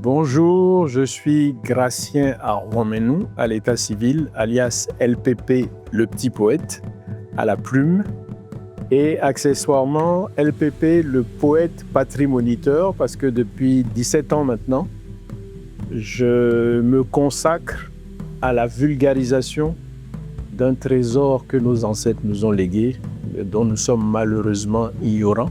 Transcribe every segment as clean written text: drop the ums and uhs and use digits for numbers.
Bonjour, je suis Gratien Arouamenou à l'état civil, alias LPP, le petit poète, à la plume, et accessoirement LPP, le poète patrimoniteur, parce que depuis 17 ans maintenant, je me consacre à la vulgarisation d'un trésor que nos ancêtres nous ont légué, dont nous sommes malheureusement ignorants,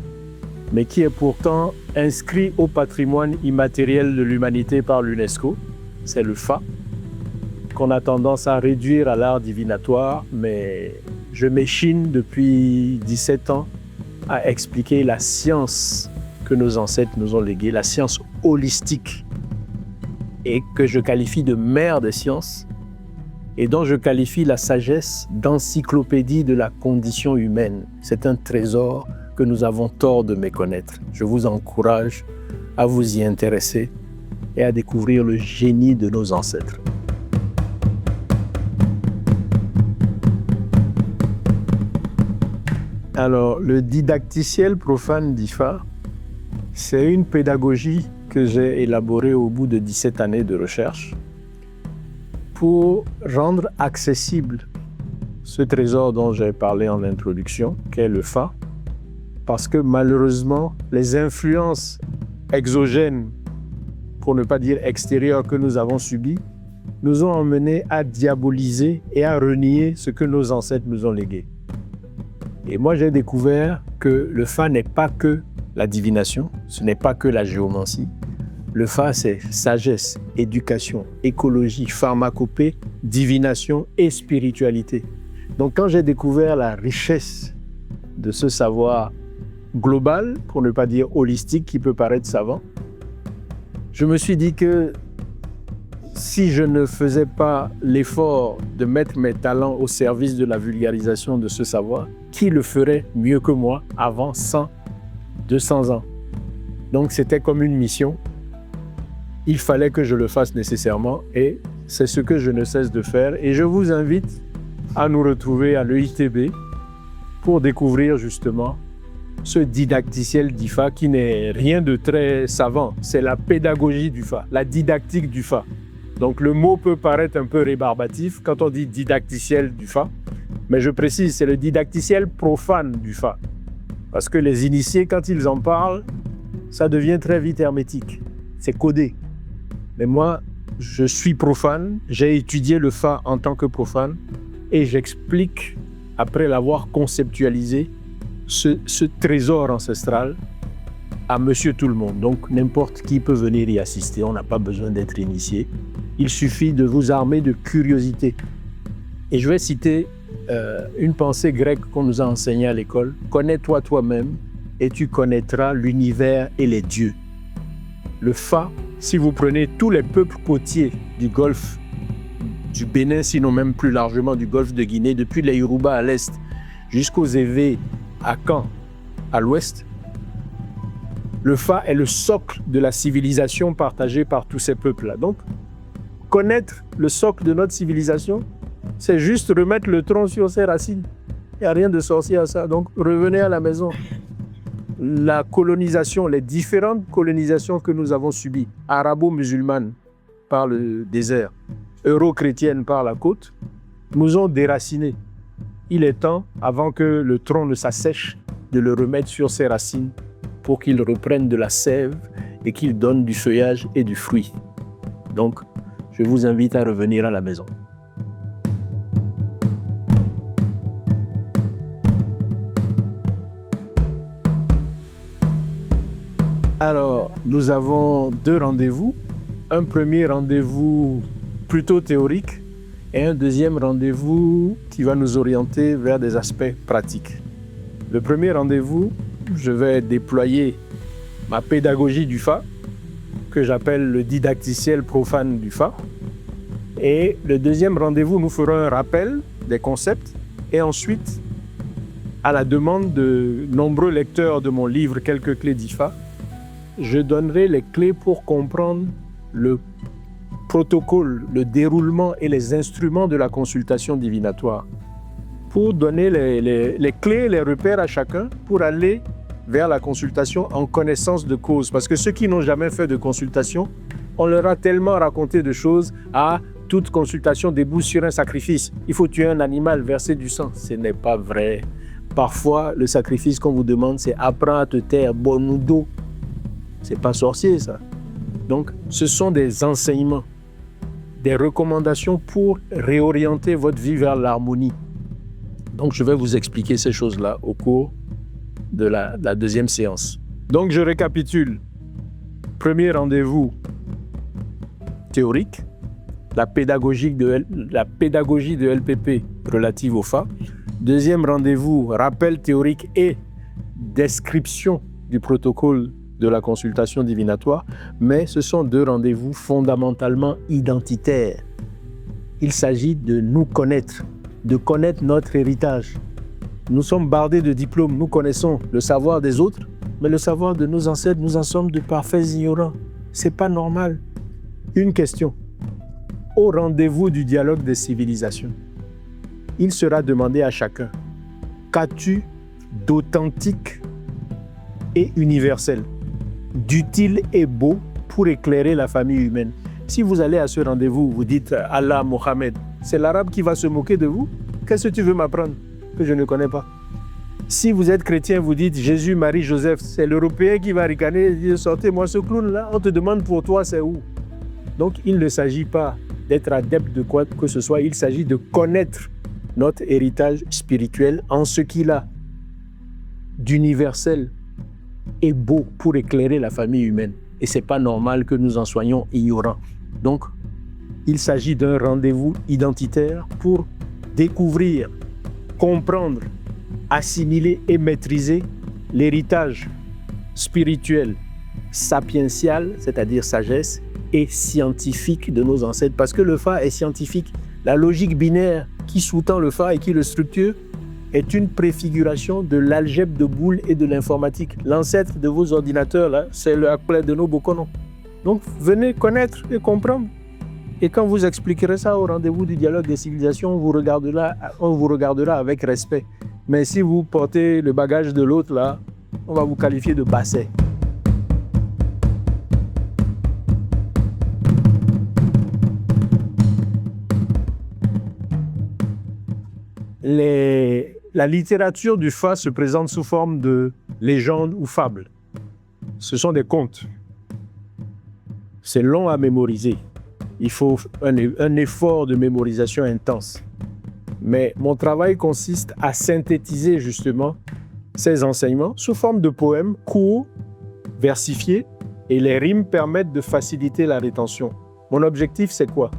mais qui est pourtant inscrit au patrimoine immatériel de l'humanité par l'UNESCO. C'est le Fa, qu'on a tendance à réduire à l'art divinatoire, mais je m'échine depuis 17 ans à expliquer la science que nos ancêtres nous ont léguée, la science holistique, et que je qualifie de mère des sciences, et dont je qualifie la sagesse d'encyclopédie de la condition humaine. C'est un trésor que nous avons tort de méconnaître. Je vous encourage à vous y intéresser et à découvrir le génie de nos ancêtres. Alors, le didacticiel profane d'IFA, c'est une pédagogie que j'ai élaborée au bout de 17 années de recherche pour rendre accessible ce trésor dont j'ai parlé en introduction, qu'est le Fa, parce que malheureusement, les influences exogènes, pour ne pas dire extérieures, que nous avons subies, nous ont emmenés à diaboliser et à renier ce que nos ancêtres nous ont légué. Et moi, j'ai découvert que le Fa n'est pas que la divination, ce n'est pas que la géomancie. Le Fa, c'est sagesse, éducation, écologie, pharmacopée, divination et spiritualité. Donc, quand j'ai découvert la richesse de ce savoir global, pour ne pas dire holistique, qui peut paraître savant, je me suis dit que si je ne faisais pas l'effort de mettre mes talents au service de la vulgarisation de ce savoir, qui le ferait mieux que moi avant 100, 200 ans? Donc c'était comme une mission. Il fallait que je le fasse nécessairement et c'est ce que je ne cesse de faire. Et je vous invite à nous retrouver à l'EITB pour découvrir justement ce didacticiel d'IFA qui n'est rien de très savant. C'est la pédagogie du Fa, la didactique du Fa. Donc le mot peut paraître un peu rébarbatif quand on dit didacticiel du Fa, mais je précise, c'est le didacticiel profane du Fa. Parce que les initiés, quand ils en parlent, ça devient très vite hermétique. C'est codé. Mais moi, je suis profane, j'ai étudié le Fa en tant que profane et j'explique, après l'avoir conceptualisé, ce trésor ancestral à monsieur tout le monde. Donc n'importe qui peut venir y assister, on n'a pas besoin d'être initié. Il suffit de vous armer de curiosité. Et je vais citer une pensée grecque qu'on nous a enseignée à l'école. Connais-toi toi-même et tu connaîtras l'univers et les dieux. Le Fa, si vous prenez tous les peuples côtiers du golfe du Bénin, sinon même plus largement du golfe de Guinée, depuis les Yoruba à l'est jusqu'aux Evé à Caen à l'ouest, le Fa est le socle de la civilisation partagée par tous ces peuples-là. Donc, connaître le socle de notre civilisation, c'est juste remettre le tronc sur ses racines. Il n'y a rien de sorcier à ça. Donc, revenez à la maison. La colonisation, les différentes colonisations que nous avons subies, arabo-musulmanes par le désert, euro-chrétiennes par la côte, nous ont déracinés. Il est temps, avant que le tronc ne s'assèche, de le remettre sur ses racines pour qu'il reprenne de la sève et qu'il donne du feuillage et du fruit. Donc, je vous invite à revenir à la maison. Alors, nous avons 2 rendez-vous. Un premier rendez-vous plutôt théorique et un deuxième rendez-vous qui va nous orienter vers des aspects pratiques. Le premier rendez-vous, je vais déployer ma pédagogie du Fa, que j'appelle le didacticiel profane du Fa. Et le deuxième rendez-vous, nous ferons un rappel des concepts et ensuite, à la demande de nombreux lecteurs de mon livre « Quelques clés d'IFA », je donnerai les clés pour comprendre le protocole, le déroulement et les instruments de la consultation divinatoire, pour donner les clés, les repères à chacun pour aller vers la consultation en connaissance de cause. Parce que ceux qui n'ont jamais fait de consultation On leur a tellement raconté de choses. Ah, toute consultation débouche sur un sacrifice. Il faut tuer un animal, verser du sang. Ce n'est pas vrai. Parfois, le sacrifice qu'on vous demande, c'est apprends à te taire, bon dos. C'est pas sorcier, ça. Donc, ce sont des enseignements, des recommandations pour réorienter votre vie vers l'harmonie. Donc, je vais vous expliquer ces choses-là au cours de la deuxième séance. Donc, je récapitule. Premier rendez-vous théorique, la pédagogie de LPP relative au FA. Deuxième rendez-vous, rappel théorique et description du protocole de la consultation divinatoire. Mais ce sont deux rendez-vous fondamentalement identitaires. Il s'agit de nous connaître, de connaître notre héritage. Nous sommes bardés de diplômes, nous connaissons le savoir des autres, mais le savoir de nos ancêtres, nous en sommes de parfaits ignorants. C'est pas normal. Une question. Au rendez-vous du dialogue des civilisations, il sera demandé à chacun, qu'as-tu d'authentique et universel, d'utile et beau pour éclairer la famille humaine? Si vous allez à ce rendez-vous, vous dites Allah, Mohammed, c'est l'arabe qui va se moquer de vous? Qu'est-ce que tu veux m'apprendre que je ne connais pas? Si vous êtes chrétien, vous dites Jésus, Marie, Joseph, c'est l'Européen qui va ricaner et dire sortez-moi ce clown-là, on te demande pour toi, c'est où? Donc, il ne s'agit pas d'être adepte de quoi que ce soit, il s'agit de connaître notre héritage spirituel en ce qu'il a d'universel et beau pour éclairer la famille humaine. Et ce n'est pas normal que nous en soyons ignorants. Donc, il s'agit d'un rendez-vous identitaire pour découvrir, comprendre, assimiler et maîtriser l'héritage spirituel, sapiential, c'est-à-dire sagesse, et scientifique de nos ancêtres. Parce que le Fa est scientifique. La logique binaire qui sous-tend le Fa et qui le structure est une préfiguration de l'algèbre de Boole et de l'informatique. L'ancêtre de vos ordinateurs, là, c'est le Akple de nos Bokono. Donc, venez connaître et comprendre. Et quand vous expliquerez ça au rendez-vous du dialogue des civilisations, on vous regardera avec respect. Mais si vous portez le bagage de l'autre, là, on va vous qualifier de basset. La littérature du Fa se présente sous forme de légendes ou fables. Ce sont des contes. C'est long à mémoriser. Il faut un effort de mémorisation intense. Mais mon travail consiste à synthétiser justement ces enseignements sous forme de poèmes courts, versifiés, et les rimes permettent de faciliter la rétention. Mon objectif, c'est quoi?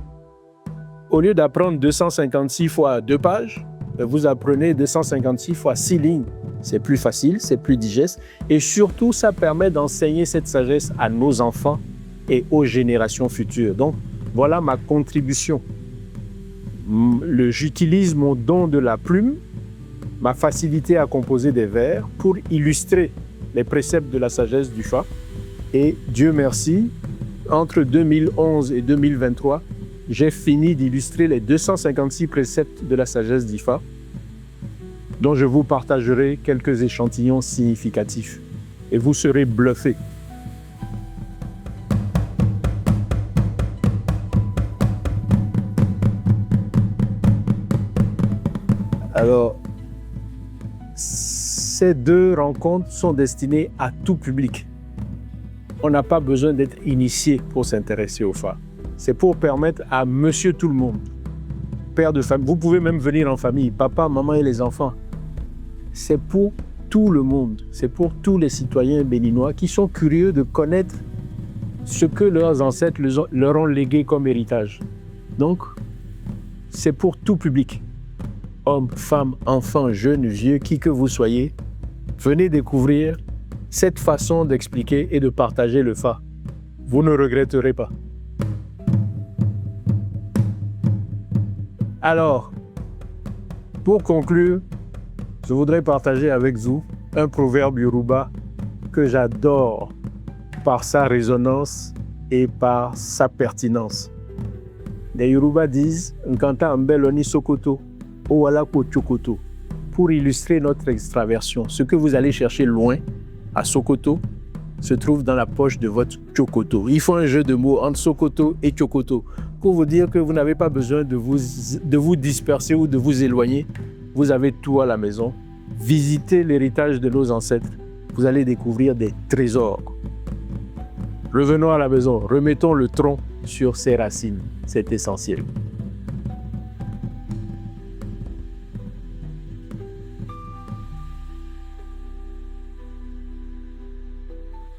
Au lieu d'apprendre 256 fois 2 pages, vous apprenez 256 fois 6 lignes. C'est plus facile, c'est plus digeste, et surtout, ça permet d'enseigner cette sagesse à nos enfants et aux générations futures. Donc, voilà ma contribution. J'utilise mon don de la plume, ma facilité à composer des vers pour illustrer les préceptes de la sagesse du Fa. Et Dieu merci, entre 2011 et 2023, j'ai fini d'illustrer les 256 préceptes de la sagesse du Fa, dont je vous partagerai quelques échantillons significatifs. Et vous serez bluffés. Alors, ces deux rencontres sont destinées à tout public. On n'a pas besoin d'être initié pour s'intéresser au Fa. C'est pour permettre à monsieur tout le monde, père de famille, vous pouvez même venir en famille, papa, maman et les enfants. C'est pour tout le monde, c'est pour tous les citoyens béninois qui sont curieux de connaître ce que leurs ancêtres leur ont légué comme héritage. Donc, c'est pour tout public. Hommes, femmes, enfants, jeunes, vieux, qui que vous soyez, venez découvrir cette façon d'expliquer et de partager le Fa. Vous ne regretterez pas. Alors, pour conclure, je voudrais partager avec vous un proverbe yoruba que j'adore par sa résonance et par sa pertinence. Les Yoruba disent « Nkanta mbeloni sokoto » pour illustrer notre extraversion. Ce que vous allez chercher loin, à Sokoto, se trouve dans la poche de votre Tchokoto. Il faut un jeu de mots entre Sokoto et Tchokoto pour vous dire que vous n'avez pas besoin de vous disperser ou de vous éloigner. Vous avez tout à la maison. Visitez l'héritage de nos ancêtres. Vous allez découvrir des trésors. Revenons à la maison. Remettons le tronc sur ses racines. C'est essentiel.